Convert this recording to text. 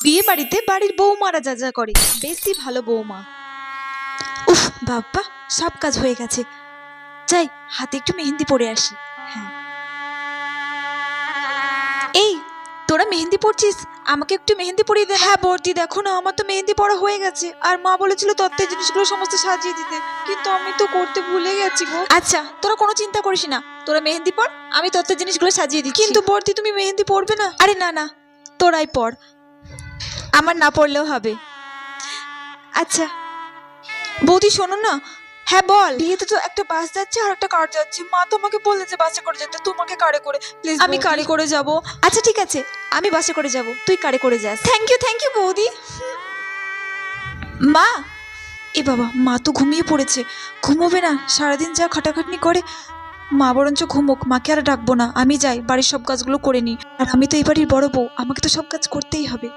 বিয়ে বাড়িতে বাড়ির বৌমারা যা যা করে, বেশি ভালো বৌমা। উফ বাবা, সব কাজ হয়ে গেছে। যাই, হাতে একটু মেহেন্দি পরে আসি। হ্যাঁ, এই তোরা মেহেন্দি পরছিস, আমাকে একটু মেহেন্দি পরিয়ে দে। হ্যাঁ বর্দি, দেখো না আমার তো মেহেন্দি পরা হয়ে গেছে, আর মা বলেছিল তত্ত্বের জিনিসগুলো সমস্ত সাজিয়ে দিতে, কিন্তু আমি তো করতে ভুলে গেছি গো। আচ্ছা তোরা কোনো চিন্তা করিস না, তোরা মেহেন্দি পর, আমি তত্ত্বের জিনিসগুলো সাজিয়ে দিচ্ছি। কিন্তু বর্দি তুমি মেহেন্দি পরবে না? আরে না না, তোরাই পর, আমার না পড়লেও হবে। আচ্ছা বৌদি শোনো না। হ্যাঁ বল। বিয়েতে তো একটা বাস যাচ্ছে আর একটা কার যাচ্ছে, মা তোমাকে বলেছে বাসে করে যেতে, তোমাকে কারে করে প্লিজ। আমি কারে করে যাব। আচ্ছা ঠিক আছে, আমি বাসে করে যাব, তুই কারে করে যাস। থ্যাংক ইউ বৌদি। মা, এ বাবা, মা তো ঘুমিয়ে পড়েছে। ঘুমোবে না, সারাদিন যা খাটাখাটনি করে। মা বরঞ্চ ঘুমোক, মাকে আর ডাকবো না, আমি যাই বাড়ির সব কাজগুলো করে নিই। আর আমি তো এই বাড়ির বড় বউ, আমাকে তো সব কাজ করতেই হবে।